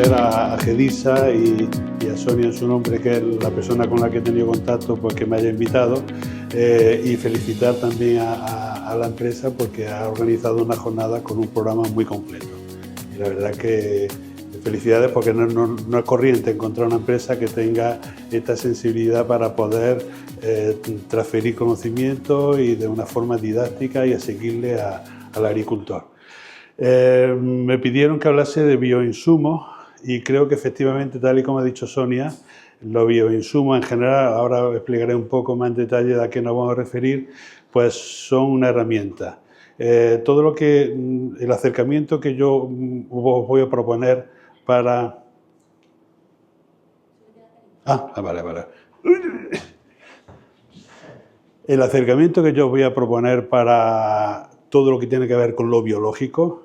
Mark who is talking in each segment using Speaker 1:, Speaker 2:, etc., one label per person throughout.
Speaker 1: agradecer a Gedisa y a Sonia en su nombre, que es la persona con la que he tenido contacto, pues que me haya invitado, y felicitar también a la empresa porque ha organizado una jornada con un programa muy completo. Y la verdad que felicidades, porque no es corriente encontrar una empresa que tenga esta sensibilidad para poder transferir conocimiento y de una forma didáctica y asequible al agricultor. Me pidieron que hablase de bioinsumos y creo que efectivamente, tal y como ha dicho Sonia, los bioinsumos en general, ahora explicaré un poco más en detalle a qué nos vamos a referir, pues son una herramienta. Todo lo que, el acercamiento que yo os voy a proponer para... vale. El acercamiento que yo os voy a proponer para todo lo que tiene que ver con lo biológico,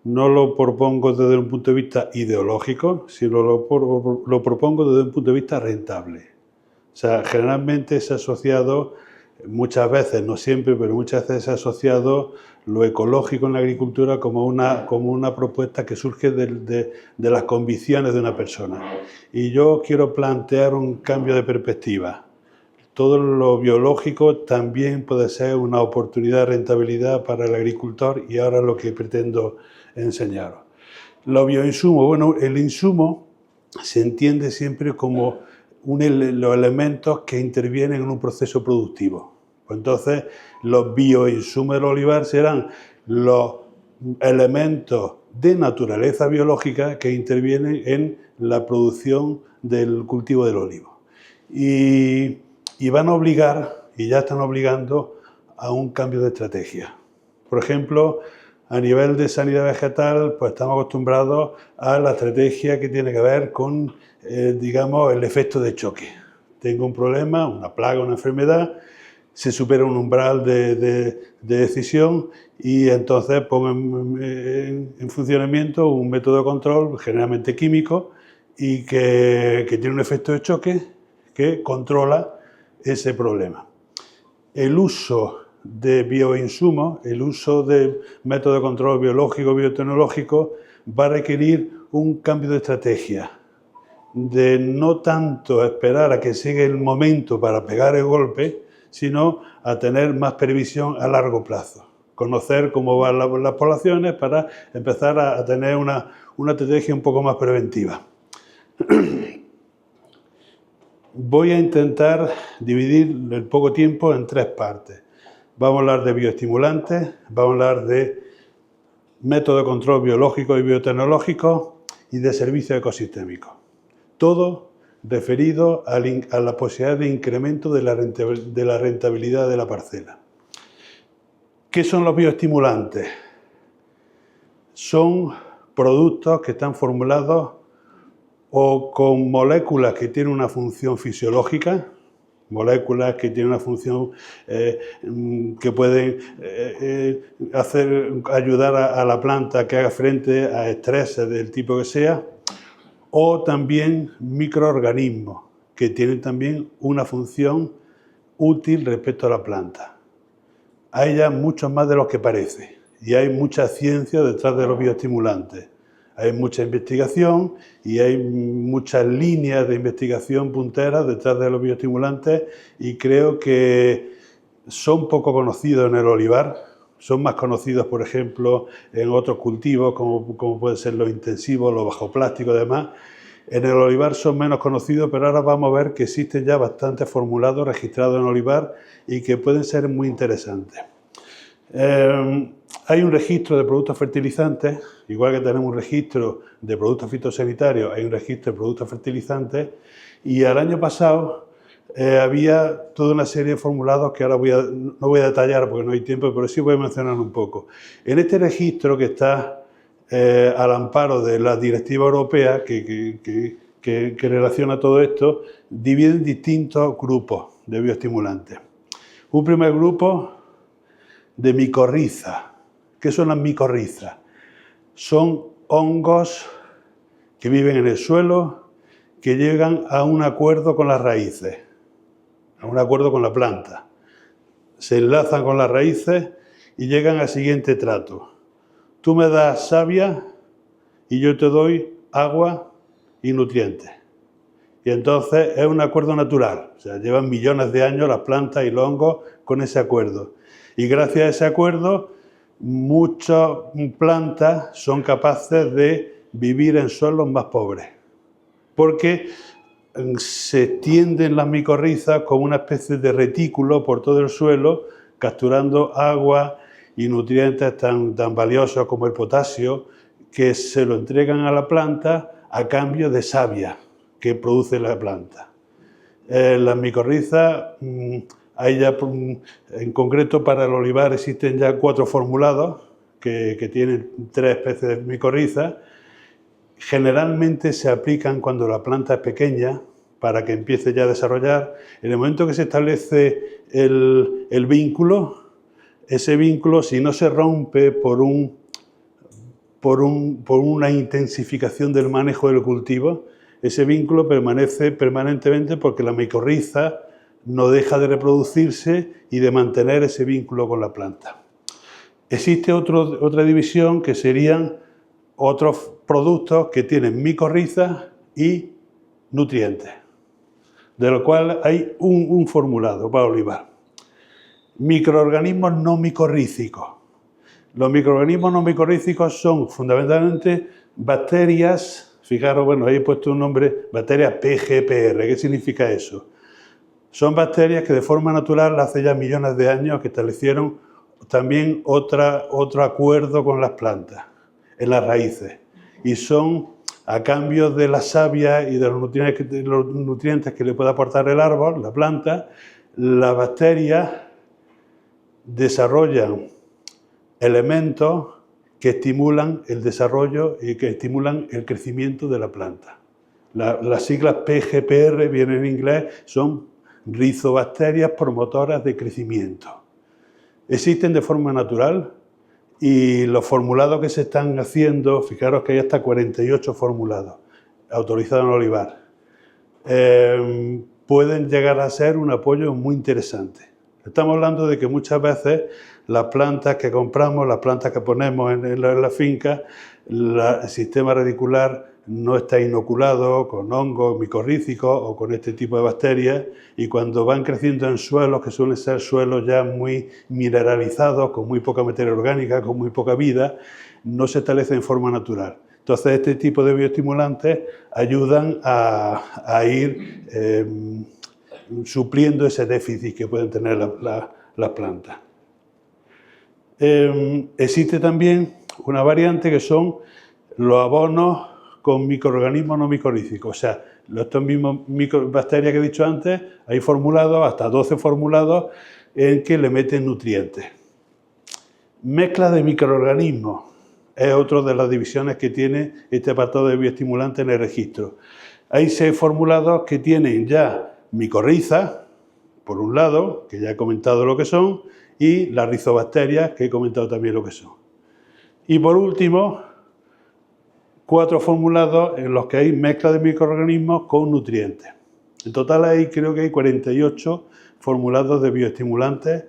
Speaker 1: no lo propongo desde un punto de vista ideológico, sino lo propongo desde un punto de vista rentable. O sea, generalmente se ha asociado, muchas veces, no siempre, pero muchas veces se ha asociado lo ecológico en la agricultura como una propuesta que surge de las convicciones de una persona. Y yo quiero plantear un cambio de perspectiva. Todo lo biológico también puede ser una oportunidad de rentabilidad para el agricultor y ahora es lo que pretendo enseñaros. Los bioinsumos, bueno, el insumo se entiende siempre como los elementos que intervienen en un proceso productivo. Pues entonces, los bioinsumos del olivar serán los elementos de naturaleza biológica que intervienen en la producción del cultivo del olivo. Y van a obligar, y ya están obligando, a un cambio de estrategia. Por ejemplo, a nivel de sanidad vegetal, pues estamos acostumbrados a la estrategia que tiene que ver con, digamos, el efecto de choque. Tengo un problema, una plaga, una enfermedad, se supera un umbral de decisión y entonces pongo en funcionamiento un método de control, generalmente químico, y que tiene un efecto de choque que controla ese problema. El uso de bioinsumos, el uso de métodos de control biológico, biotecnológico, va a requerir un cambio de estrategia, de no tanto esperar a que llegue el momento para pegar el golpe, sino a tener más previsión a largo plazo. Conocer cómo van las poblaciones para empezar a tener una estrategia un poco más preventiva. Voy a intentar dividir el poco tiempo en tres partes. Vamos a hablar de bioestimulantes, vamos a hablar de método de control biológico y biotecnológico y de servicios ecosistémicos. Todo referido a la posibilidad de incremento de la rentabilidad de la parcela. ¿Qué son los bioestimulantes? Son productos que están formulados o con moléculas que tienen una función fisiológica, moléculas que tienen una función que pueden ayudar a la planta que haga frente a estreses del tipo que sea, o también microorganismos que tienen también una función útil respecto a la planta. Hay ya muchos más de los que parece y hay mucha ciencia detrás de los bioestimulantes. Hay mucha investigación y hay muchas líneas de investigación punteras detrás de los bioestimulantes y creo que son poco conocidos en el olivar, son más conocidos, por ejemplo, en otros cultivos como pueden ser los intensivos, los bajoplásticos y demás. En el olivar son menos conocidos, pero ahora vamos a ver que existen ya bastantes formulados registrados en olivar y que pueden ser muy interesantes. Hay un registro de productos fertilizantes, igual que tenemos un registro de productos fitosanitarios, hay un registro de productos fertilizantes y el año pasado había toda una serie de formulados que ahora no voy a detallar porque no hay tiempo, pero sí voy a mencionar un poco. En este registro que está al amparo de la directiva europea que relaciona todo esto, dividen distintos grupos de bioestimulantes. Un primer grupo de micorrizas. ¿Qué son las micorrizas? Son hongos que viven en el suelo, que llegan a un acuerdo con las raíces, a un acuerdo con la planta. Se enlazan con las raíces y llegan al siguiente trato. Tú me das savia y yo te doy agua y nutrientes. Y entonces es un acuerdo natural, o sea, llevan millones de años las plantas y los hongos con ese acuerdo. Y gracias a ese acuerdo, muchas plantas son capaces de vivir en suelos más pobres, porque se extienden las micorrizas como una especie de retículo por todo el suelo, capturando agua y nutrientes tan valiosos como el potasio, que se lo entregan a la planta a cambio de savia que produce la planta. Las micorrizas, hay ya, en concreto para el olivar existen ya 4 formulados que tienen 3 especies de micorrizas. Generalmente se aplican cuando la planta es pequeña para que empiece ya a desarrollar. En el momento que se establece el vínculo, ese vínculo, si no se rompe por una intensificación del manejo del cultivo, ese vínculo permanece permanentemente porque la micorriza no deja de reproducirse y de mantener ese vínculo con la planta. Existe otra división que serían otros productos que tienen micorrizas y nutrientes, de lo cual hay un formulado para olivar. Microorganismos no micorrízicos. Los microorganismos no micorrízicos son fundamentalmente bacterias, fijaros, bueno, ahí he puesto un nombre, bacterias PGPR. ¿Qué significa eso? Son bacterias que de forma natural hace ya millones de años que establecieron también otro acuerdo con las plantas, en las raíces, y son a cambio de la savia y de los nutrientes que le puede aportar el árbol, la planta, las bacterias desarrollan elementos que estimulan el desarrollo y que estimulan el crecimiento de la planta. Las siglas PGPR, vienen en inglés, son rizobacterias promotoras de crecimiento. Existen de forma natural y los formulados que se están haciendo, fijaros que hay hasta 48 formulados autorizados en olivar, pueden llegar a ser un apoyo muy interesante. Estamos hablando de que muchas veces las plantas que compramos, las plantas que ponemos en la finca, el sistema radicular no está inoculado con hongos micorrízicos o con este tipo de bacterias, y cuando van creciendo en suelos que suelen ser suelos ya muy mineralizados, con muy poca materia orgánica, con muy poca vida, no se establecen en forma natural. Entonces este tipo de bioestimulantes ayudan a ir supliendo ese déficit que pueden tener las plantas. Existe también una variante que son los abonos con microorganismos no micorrízicos. O sea, estos mismos bacterias que he dicho antes, hay formulados, hasta 12 formulados, en que le meten nutrientes. Mezcla de microorganismos es otra de las divisiones que tiene este apartado de bioestimulantes en el registro. Hay 6 formulados que tienen ya micorrizas, por un lado, que ya he comentado lo que son, y las rizobacterias, que he comentado también lo que son. Y por último, 4 formulados en los que hay mezcla de microorganismos con nutrientes. En total creo que hay 48 formulados de bioestimulantes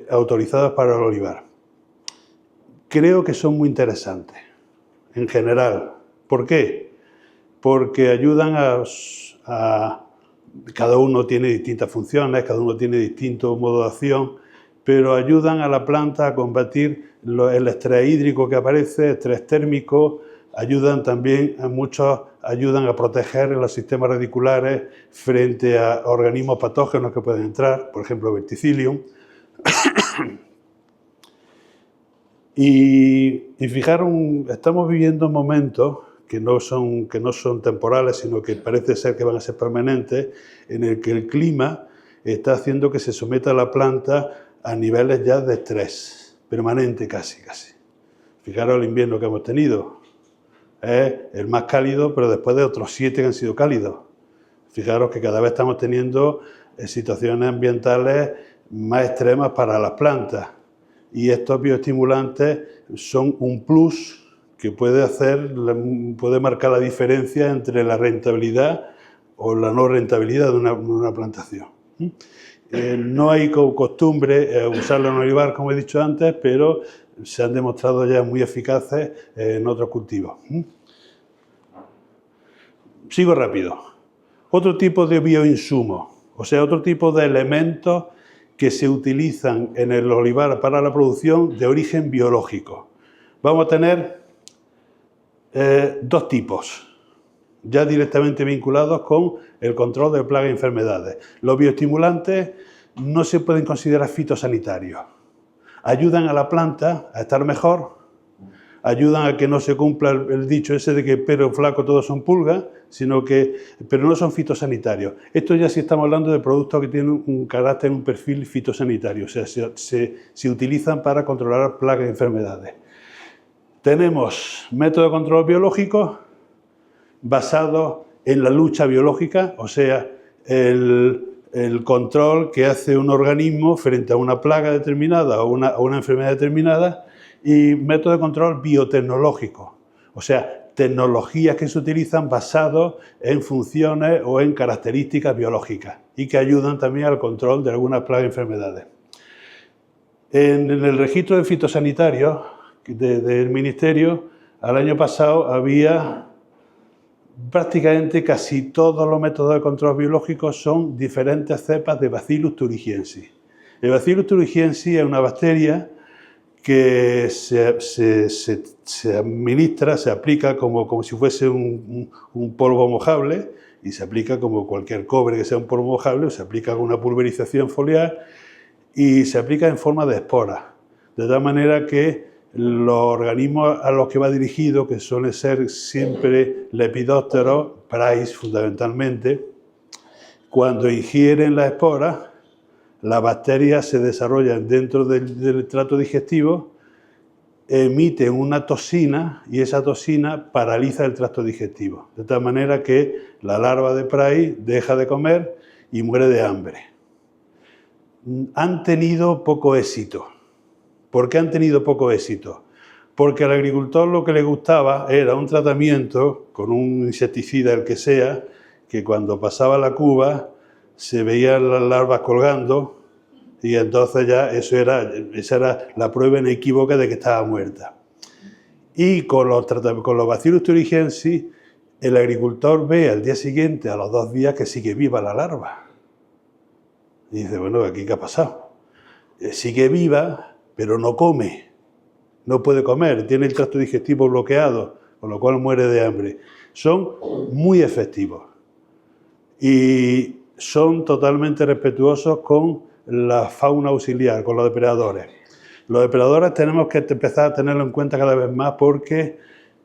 Speaker 1: autorizados para el olivar. Creo que son muy interesantes, en general. ¿Por qué? Porque ayudan cada uno tiene distintas funciones, cada uno tiene distinto modo de acción, pero ayudan a la planta a combatir el estrés hídrico que aparece, estrés térmico, ayudan también ayudan a proteger los sistemas radiculares frente a organismos patógenos que pueden entrar, por ejemplo, Verticillium. Y fijaros, estamos viviendo momentos que no son temporales, sino que parece ser que van a ser permanentes, en el que el clima está haciendo que se someta a la planta a niveles ya de estrés permanente casi. Fijaros el invierno que hemos tenido. Es el más cálido, pero después de otros 7 que han sido cálidos. Fijaros que cada vez estamos teniendo situaciones ambientales más extremas para las plantas. Y estos bioestimulantes son un plus que puede marcar la diferencia entre la rentabilidad o la no rentabilidad de una plantación. No hay costumbre usarlo en olivar, como he dicho antes, pero se han demostrado ya muy eficaces en otros cultivos. Sigo rápido. Otro tipo de bioinsumo, o sea, otro tipo de elementos que se utilizan en el olivar para la producción de origen biológico. Vamos a tener dos tipos, ya directamente vinculados con el control de plagas y enfermedades. Los bioestimulantes no se pueden considerar fitosanitarios. Ayudan a la planta a estar mejor, ayudan a que no se cumpla el dicho ese de que perro flaco todos son pulgas, pero no son fitosanitarios. Esto ya sí estamos hablando de productos que tienen un carácter, un perfil fitosanitario, o sea, se utilizan para controlar plagas y enfermedades. Tenemos métodos de control biológicos basados en la lucha biológica, o sea, el control que hace un organismo frente a una plaga determinada o una enfermedad determinada, y método de control biotecnológico, o sea, tecnologías que se utilizan basadas en funciones o en características biológicas y que ayudan también al control de algunas plagas y enfermedades. En el registro de fitosanitarios del Ministerio, al año pasado había prácticamente casi todos los métodos de control biológico son diferentes cepas de Bacillus thuringiensis. El Bacillus thuringiensis es una bacteria que se administra, se aplica como si fuese un polvo mojable, y se aplica como cualquier cobre que sea un polvo mojable, se aplica con una pulverización foliar y se aplica en forma de esporas, de tal manera que los organismos a los que va dirigido, que suelen ser siempre lepidópteros, Price fundamentalmente, cuando ingieren las esporas, las bacterias se desarrollan dentro del trato digestivo, emiten una toxina y esa toxina paraliza el tracto digestivo, de tal manera que la larva de Price deja de comer y muere de hambre. Han tenido poco éxito. ¿Por qué han tenido poco éxito? Porque al agricultor lo que le gustaba era un tratamiento con un insecticida, el que sea, que cuando pasaba la cuba se veían las larvas colgando y entonces ya esa era la prueba inequívoca de que estaba muerta. Y con los Bacillus thuringiensis, el agricultor ve al día siguiente, a los 2 días, que sigue viva la larva. Y dice, bueno, ¿aquí qué ha pasado? Sigue viva, pero no come, no puede comer, tiene el tracto digestivo bloqueado, con lo cual muere de hambre. Son muy efectivos y son totalmente respetuosos con la fauna auxiliar, con los depredadores. Los depredadores tenemos que empezar a tenerlo en cuenta cada vez más porque,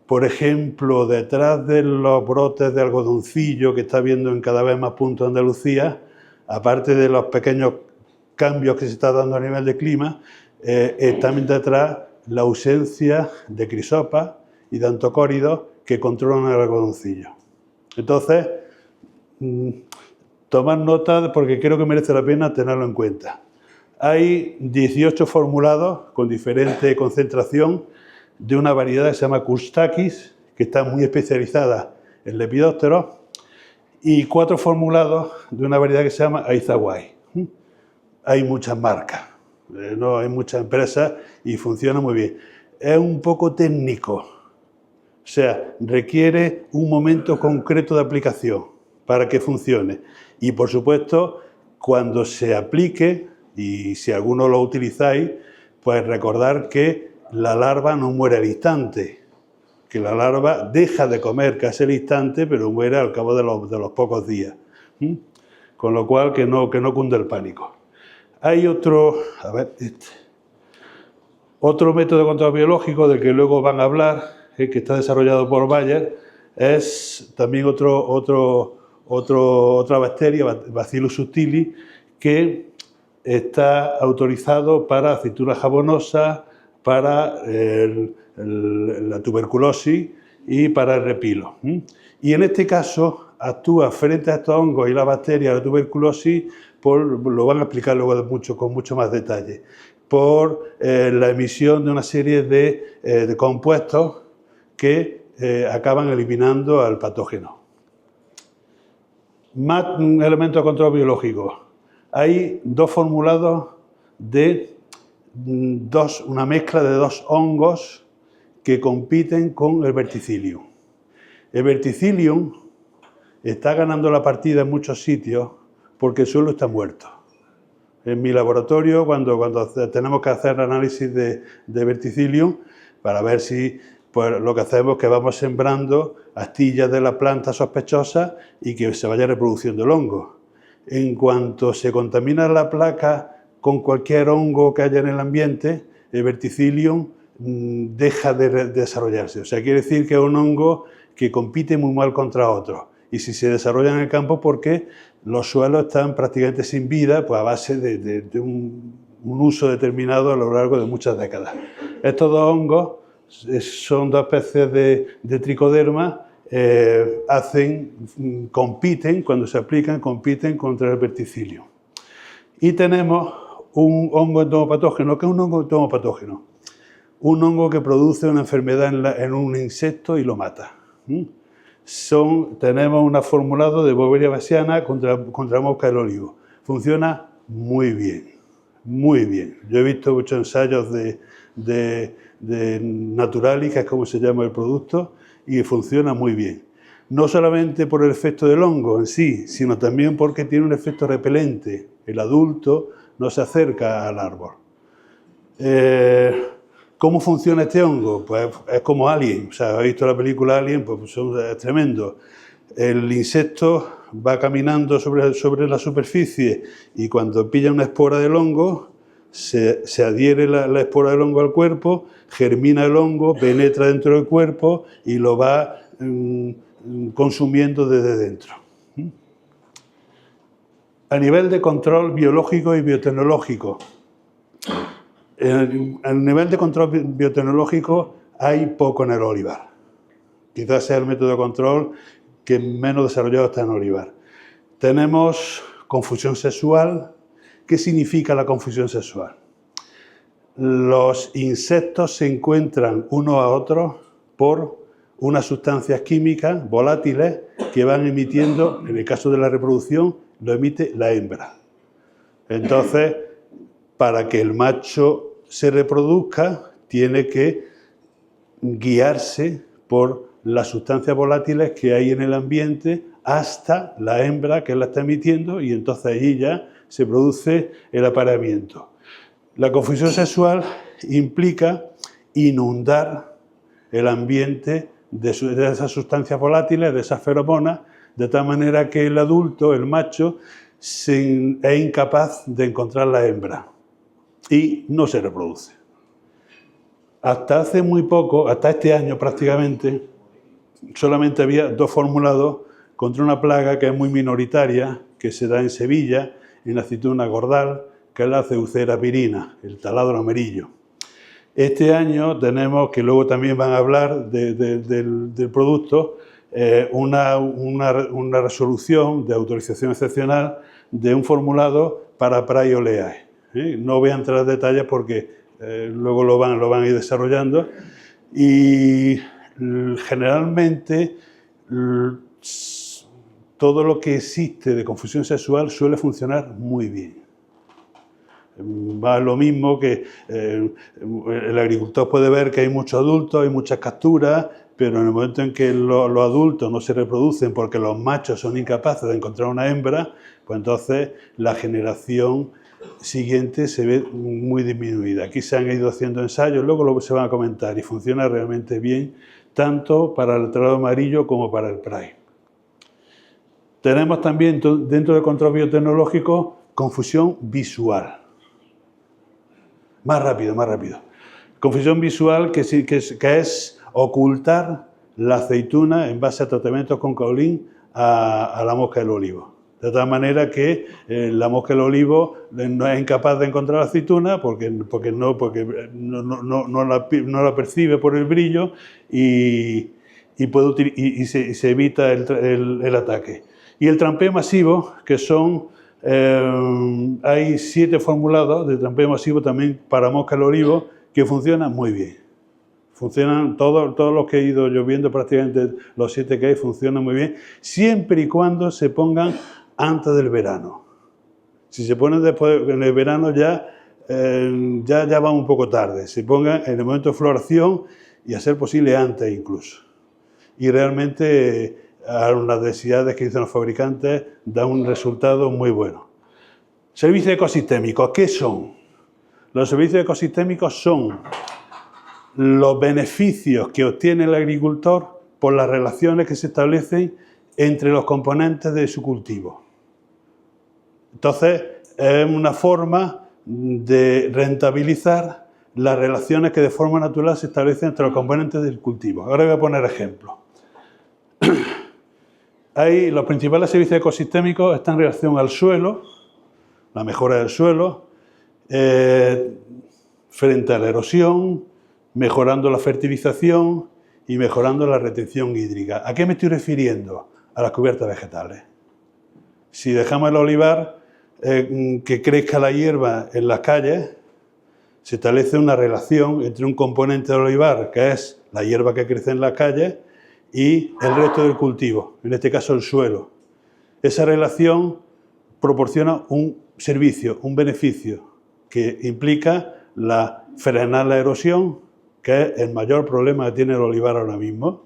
Speaker 1: por ejemplo, detrás de los brotes de algodoncillo que está habiendo en cada vez más puntos de Andalucía, aparte de los pequeños cambios que se están dando a nivel de clima, también detrás la ausencia de crisopas y de antocóridos que controlan el algodoncillo. Entonces, tomar nota porque creo que merece la pena tenerlo en cuenta. Hay 18 formulados con diferente concentración de una variedad que se llama Coustakis, que está muy especializada en lepidópteros, y 4 formulados de una variedad que se llama Aizawai. Hay muchas marcas, no hay muchas empresas y funciona muy bien. Es un poco técnico, o sea, requiere un momento concreto de aplicación para que funcione. Y por supuesto, cuando se aplique, y si alguno lo utilizáis, pues recordar que la larva no muere al instante, que la larva deja de comer casi al instante, pero muere al cabo de los pocos días. Con lo cual, que no cunde el pánico. Hay otro método de control biológico del que luego van a hablar, que está desarrollado por Bayer, es también otra bacteria, Bacillus subtilis, que está autorizado para aceituna jabonosa, para la tuberculosis y para el repilo. Y en este caso actúa frente a estos hongos y la bacteria, la tuberculosis, lo van a explicar luego con mucho más detalle, por la emisión de una serie de compuestos que acaban eliminando al patógeno. Más elementos de control biológico. Hay 2 formulados de una mezcla de 2 hongos que compiten con el verticillium. El verticillium está ganando la partida en muchos sitios porque el suelo está muerto. En mi laboratorio, cuando tenemos que hacer análisis de verticillium, para ver si pues, lo que hacemos es que vamos sembrando astillas de la planta sospechosa y que se vaya reproduciendo el hongo. En cuanto se contamina la placa con cualquier hongo que haya en el ambiente, el verticillium deja de desarrollarse. O sea, quiere decir que es un hongo que compite muy mal contra otros. Y si se desarrolla en el campo, porque los suelos están prácticamente sin vida, pues a base de un uso determinado a lo largo de muchas décadas. Estos dos hongos son dos especies de tricoderma, compiten, cuando se aplican, compiten contra el verticillium. Y tenemos un hongo entomopatógeno, que es un hongo entomopatógeno, un hongo que produce una enfermedad en un insecto y lo mata. Tenemos un formulado de Boveria bassiana contra mosca del olivo. Funciona muy bien, muy bien. Yo he visto muchos ensayos de Naturalis, que es como se llama el producto, y funciona muy bien. No solamente por el efecto del hongo en sí, sino también porque tiene un efecto repelente. El adulto no se acerca al árbol. ¿Cómo funciona este hongo? Pues es como Alien. O sea, ¿habéis visto la película Alien? Pues es tremendo. El insecto va caminando sobre la superficie y cuando pilla una espora del hongo, se adhiere la espora del hongo al cuerpo, germina el hongo, penetra dentro del cuerpo y lo va consumiendo desde dentro. A nivel de control biológico y biotecnológico, a nivel de control biotecnológico hay poco en el olivar. Quizás sea el método de control que menos desarrollado está en olivar. Tenemos confusión sexual. ¿Qué significa la confusión sexual? Los insectos se encuentran unos a otros por unas sustancias químicas volátiles que van emitiendo, en el caso de la reproducción, lo emite la hembra. Entonces, para que el macho se reproduzca, tiene que guiarse por las sustancias volátiles que hay en el ambiente hasta la hembra que la está emitiendo y entonces allí ya se produce el apareamiento. La confusión sexual implica inundar el ambiente de esas sustancias volátiles, de esas feromonas, de tal manera que el adulto, el macho, es incapaz de encontrar la hembra y no se reproduce. Hasta hace muy poco, hasta este año prácticamente, solamente había 2 formulados contra una plaga que es muy minoritaria, que se da en Sevilla, en la aceituna gordal, que es la Zeucera pirina, el taladro amarillo. Este año tenemos, que luego también van a hablar del producto, una resolución de autorización excepcional de un formulado para Praioleae. No voy a entrar en detalles porque luego lo van a ir desarrollando y generalmente todo lo que existe de confusión sexual suele funcionar muy bien. Va lo mismo que el agricultor puede ver que hay muchos adultos, hay muchas capturas, pero en el momento en que los adultos no se reproducen porque los machos son incapaces de encontrar una hembra, pues entonces la generación siguiente se ve muy disminuida. Aquí se han ido haciendo ensayos, luego se van a comentar y funciona realmente bien, tanto para el taladro amarillo como para el Prime. Tenemos también dentro del control biotecnológico confusión visual. Más rápido. Confusión visual que es ocultar la aceituna en base a tratamientos con caolín a la mosca del olivo. De tal manera que la mosca del olivo no es incapaz de encontrar la aceituna porque no la percibe por el brillo y se evita el ataque. Y el trampeo masivo, que son... hay 7 formulados de trampeo masivo también para mosca del olivo que funcionan muy bien. Funcionan todos los que he ido yo viendo, prácticamente los 7 que hay funcionan muy bien, siempre y cuando se pongan antes del verano. Si se ponen después, en el verano ya va un poco tarde. Se pongan en el momento de floración y a ser posible antes incluso. Y realmente a las necesidades que dicen los fabricantes, da un resultado muy bueno. Servicios ecosistémicos, ¿qué son? Los servicios ecosistémicos son los beneficios que obtiene el agricultor por las relaciones que se establecen entre los componentes de su cultivo. Entonces, es una forma de rentabilizar las relaciones que de forma natural se establecen entre los componentes del cultivo. Ahora voy a poner ejemplos. Los principales servicios ecosistémicos están en relación al suelo, la mejora del suelo, frente a la erosión, mejorando la fertilización y mejorando la retención hídrica. ¿A qué me estoy refiriendo? A las cubiertas vegetales. Si dejamos el olivar, que crezca la hierba en las calles, se establece una relación entre un componente del olivar, que es la hierba que crece en las calles, y el resto del cultivo, en este caso el suelo. Esa relación proporciona un servicio, un beneficio, que implica frenar la erosión, que es el mayor problema que tiene el olivar ahora mismo.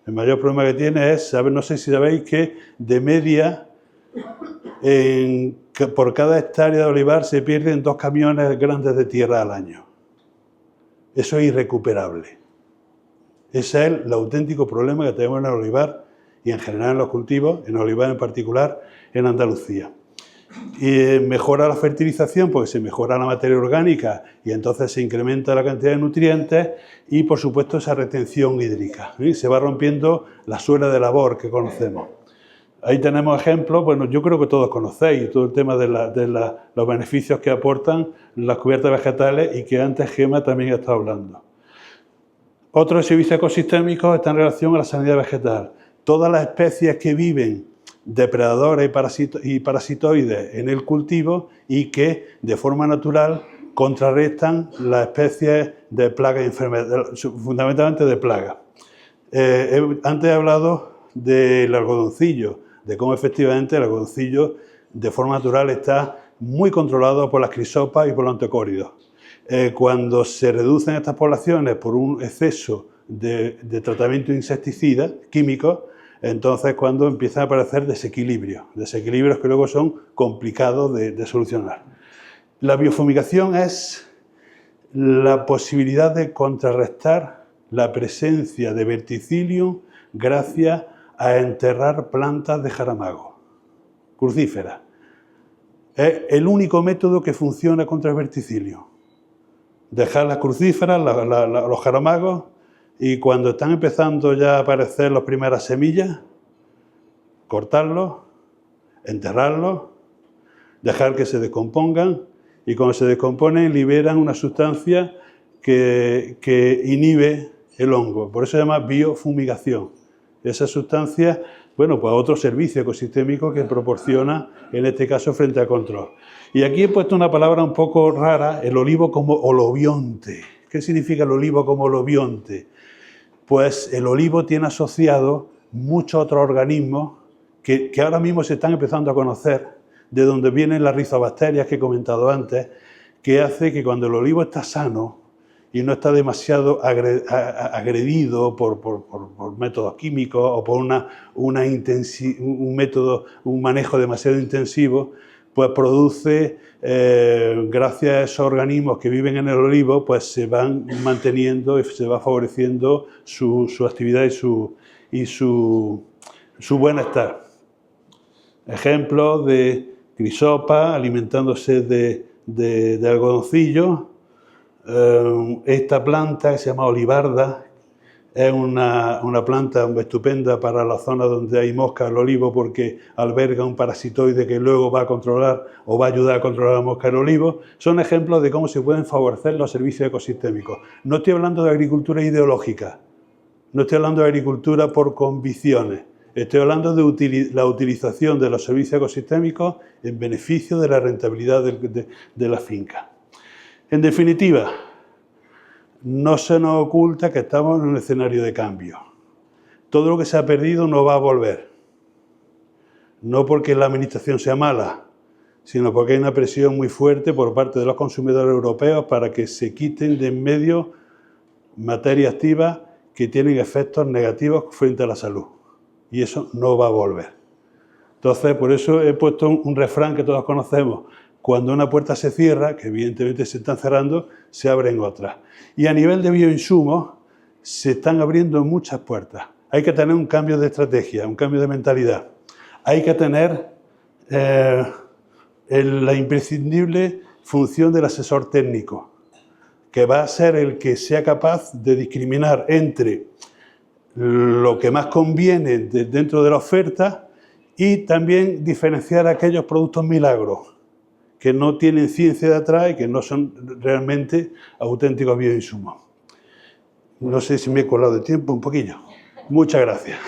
Speaker 1: El mayor problema que tiene es, no sé si sabéis que de media, por cada hectárea de olivar se pierden 2 camiones grandes de tierra al año. Eso es irrecuperable. Ese es el auténtico problema que tenemos en el olivar y en general en los cultivos, en el olivar en particular, en Andalucía. Y mejora la fertilización porque se mejora la materia orgánica y entonces se incrementa la cantidad de nutrientes y, por supuesto, esa retención hídrica. Se va rompiendo la suela de labor que conocemos. Ahí tenemos ejemplos, bueno, yo creo que todos conocéis todo el tema de los beneficios que aportan las cubiertas vegetales y que antes Gemma también ha estado hablando. Otros servicios ecosistémicos están en relación a la sanidad vegetal. Todas las especies que viven depredadores y parasitoides en el cultivo y que de forma natural contrarrestan las especies de plagas y enfermedades, fundamentalmente de plagas. Antes he hablado del algodoncillo, de cómo efectivamente el algodoncillo de forma natural está muy controlado por las crisopas y por los antecóridos. Cuando se reducen estas poblaciones por un exceso de tratamiento insecticida químico, entonces cuando empiezan a aparecer desequilibrios que luego son complicados de solucionar. La biofumigación es la posibilidad de contrarrestar la presencia de verticillium gracias a enterrar plantas de jaramago, crucíferas. Es el único método que funciona contra el verticillium. Dejar las crucíferas, los jaramagos, y cuando están empezando ya a aparecer las primeras semillas, cortarlos, enterrarlos, dejar que se descompongan, y cuando se descomponen liberan una sustancia que inhibe el hongo. Por eso se llama biofumigación. Esa sustancia, bueno, pues otro servicio ecosistémico que proporciona, en este caso, frente al control. Y aquí he puesto una palabra un poco rara, el olivo como holobionte. ¿Qué significa el olivo como holobionte? Pues el olivo tiene asociado muchos otros organismos que ahora mismo se están empezando a conocer, de donde vienen las rizobacterias que he comentado antes, que hace que cuando el olivo está sano y no está demasiado agredido por métodos químicos o por un manejo demasiado intensivo, pues produce, gracias a esos organismos que viven en el olivo, pues se van manteniendo y se va favoreciendo su actividad y su bienestar. Ejemplos de crisopa alimentándose de algodoncillo. Esta planta que se llama olivarda es una planta estupenda para la zona donde hay mosca del olivo porque alberga un parasitoide que luego va a controlar o va a ayudar a controlar la mosca del olivo. Son ejemplos de cómo se pueden favorecer los servicios ecosistémicos. No estoy hablando de agricultura ideológica, no estoy hablando de agricultura por convicciones, estoy hablando de la utilización de los servicios ecosistémicos en beneficio de la rentabilidad de la finca. En definitiva, no se nos oculta que estamos en un escenario de cambio. Todo lo que se ha perdido no va a volver. No porque la administración sea mala, sino porque hay una presión muy fuerte por parte de los consumidores europeos para que se quiten de en medio materias activas que tienen efectos negativos frente a la salud. y eso no va a volver. Entonces, por eso he puesto un refrán que todos conocemos. Cuando una puerta se cierra, que evidentemente se están cerrando, se abren otras. Y a nivel de bioinsumos, se están abriendo muchas puertas. Hay que tener un cambio de estrategia, un cambio de mentalidad. Hay que tener la imprescindible función del asesor técnico, que va a ser el que sea capaz de discriminar entre lo que más conviene dentro de la oferta y también diferenciar aquellos productos milagros que no tienen ciencia de atrás y que no son realmente auténticos bioinsumos. No sé si me he colado de tiempo un poquillo. Muchas gracias.